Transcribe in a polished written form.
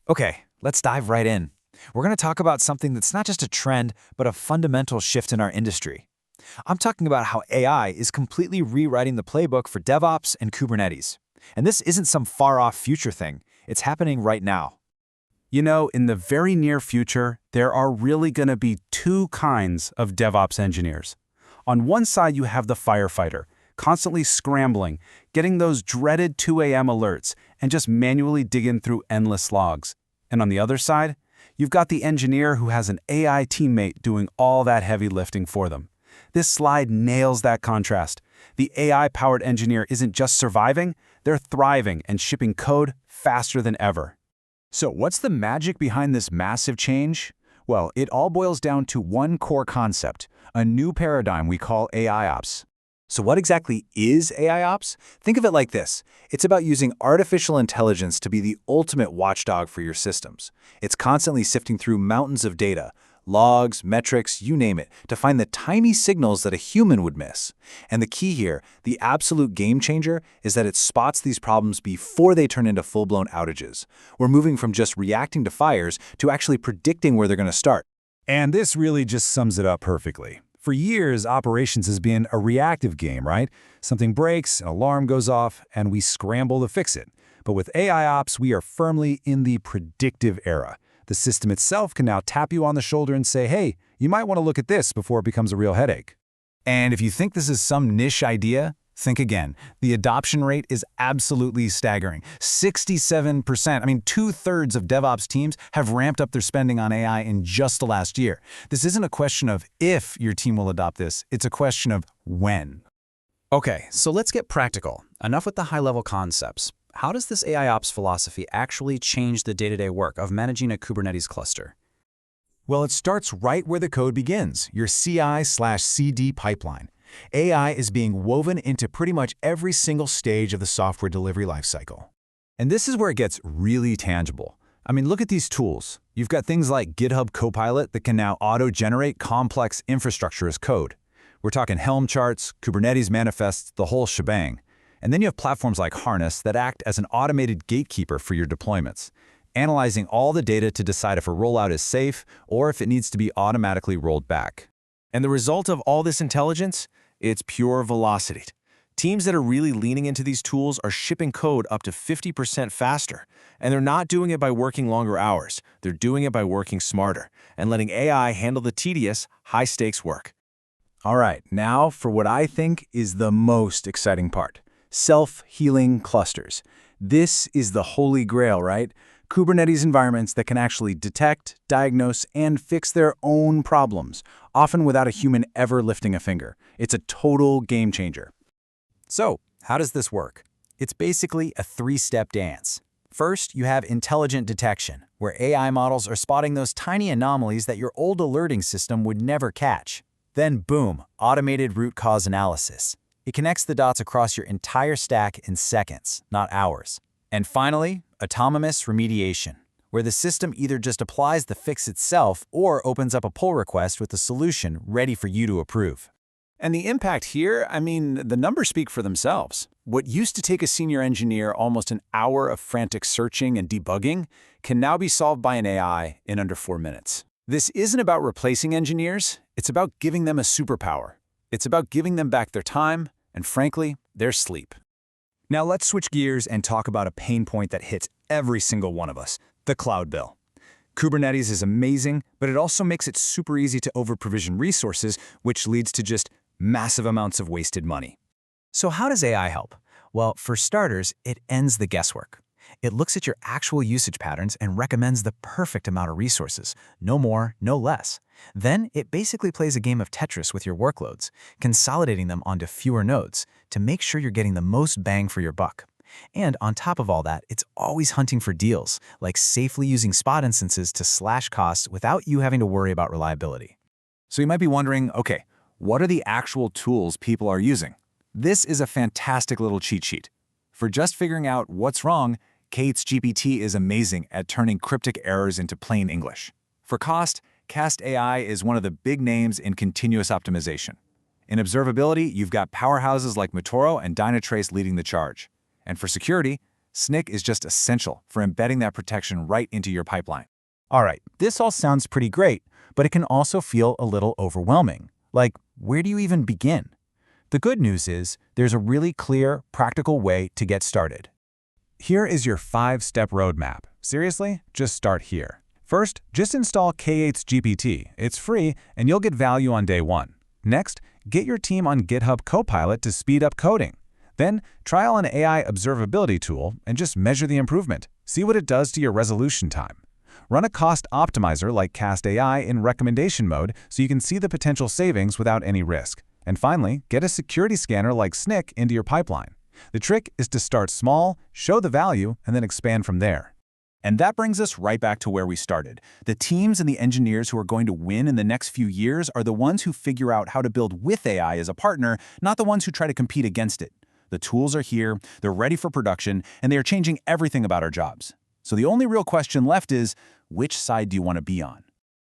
Okay, let's dive right in. We're going to talk about something that's not just a trend, but a fundamental shift in our industry. I'm talking about how AI is completely rewriting the playbook for DevOps and Kubernetes. And this isn't some far-off future thing. It's happening right now. You know, in the very near future, there are really going to be two kinds of DevOps engineers. On one side, you have the firefighter, constantly scrambling, getting those dreaded 2 a.m. alerts, and just manually digging through endless logs. And on the other side, you've got the engineer who has an AI teammate doing all that heavy lifting for them. This slide nails that contrast. The AI-powered engineer isn't just surviving, they're thriving and shipping code faster than ever. So what's the magic behind this massive change? Well, it all boils down to one core concept, a new paradigm we call AIOps. So what exactly is AIOps? Think of it like this. It's about using artificial intelligence to be the ultimate watchdog for your systems. It's constantly sifting through mountains of data, logs, metrics, you name it, to find the tiny signals that a human would miss. And the key here, the absolute game changer, is that it spots these problems before they turn into full-blown outages. We're moving from just reacting to fires to actually predicting where they're going to start. And this really just sums it up perfectly. For years, operations has been a reactive game, right? Something breaks, an alarm goes off, and we scramble to fix it. But with AIOps, we are firmly in the predictive era. The system itself can now tap you on the shoulder and say, hey, you might want to look at this before it becomes a real headache. And if you think this is some niche idea, think again. The adoption rate is absolutely staggering. 67%, two-thirds of DevOps teams have ramped up their spending on AI in just the last year. This isn't a question of if your team will adopt this, it's a question of when. Okay, so let's get practical. Enough with the high-level concepts. How does this AIOps philosophy actually change the day-to-day work of managing a Kubernetes cluster? Well, it starts right where the code begins, your CI/CD pipeline. AI is being woven into pretty much every single stage of the software delivery lifecycle. And this is where it gets really tangible. Look at these tools. You've got things like GitHub Copilot that can now auto-generate complex infrastructure as code. We're talking Helm charts, Kubernetes manifests, the whole shebang. And then you have platforms like Harness that act as an automated gatekeeper for your deployments, analyzing all the data to decide if a rollout is safe or if it needs to be automatically rolled back. And the result of all this intelligence? It's pure velocity. Teams that are really leaning into these tools are shipping code up to 50% faster. And they're not doing it by working longer hours. They're doing it by working smarter and letting AI handle the tedious, high-stakes work. All right, now for what I think is the most exciting part. Self-healing clusters. This is the holy grail, right? Kubernetes environments that can actually detect, diagnose, and fix their own problems, often without a human ever lifting a finger. It's a total game changer. So, how does this work? It's basically a three-step dance. First, you have intelligent detection, where AI models are spotting those tiny anomalies that your old alerting system would never catch. Then, boom, automated root cause analysis. It connects the dots across your entire stack in seconds, not hours. And finally, autonomous remediation, where the system either just applies the fix itself or opens up a pull request with a solution ready for you to approve. And the impact here, the numbers speak for themselves. What used to take a senior engineer almost an hour of frantic searching and debugging can now be solved by an AI in under 4 minutes. This isn't about replacing engineers, it's about giving them a superpower. It's about giving them back their time and, frankly, their sleep. Now let's switch gears and talk about a pain point that hits every single one of us, the cloud bill. Kubernetes is amazing, but it also makes it super easy to over-provision resources, which leads to just massive amounts of wasted money. So how does AI help? Well, for starters, it ends the guesswork. It looks at your actual usage patterns and recommends the perfect amount of resources, no more, no less. Then it basically plays a game of Tetris with your workloads, consolidating them onto fewer nodes to make sure you're getting the most bang for your buck. And on top of all that, it's always hunting for deals, like safely using spot instances to slash costs without you having to worry about reliability. So you might be wondering, okay, what are the actual tools people are using? This is a fantastic little cheat sheet. For just figuring out what's wrong, Kate's GPT is amazing at turning cryptic errors into plain English. For cost, Cast AI is one of the big names in continuous optimization. In observability, you've got powerhouses like Motoro and Dynatrace leading the charge. And for security, Snyk is just essential for embedding that protection right into your pipeline. All right, this all sounds pretty great, but it can also feel a little overwhelming. Like, where do you even begin? The good news is there's a really clear, practical way to get started. Here is your 5-step roadmap. Seriously, just start here. First, just install K8's GPT. It's free, and you'll get value on day one. Next, get your team on GitHub Copilot to speed up coding. Then, trial an AI observability tool and just measure the improvement. See what it does to your resolution time. Run a cost optimizer like Cast AI in recommendation mode so you can see the potential savings without any risk. And finally, get a security scanner like Snyk into your pipeline. The trick is to start small, show the value, and then expand from there. And that brings us right back to where we started. The teams and the engineers who are going to win in the next few years are the ones who figure out how to build with AI as a partner, not the ones who try to compete against it. The tools are here, they're ready for production, and they are changing everything about our jobs. So the only real question left is, which side do you want to be on?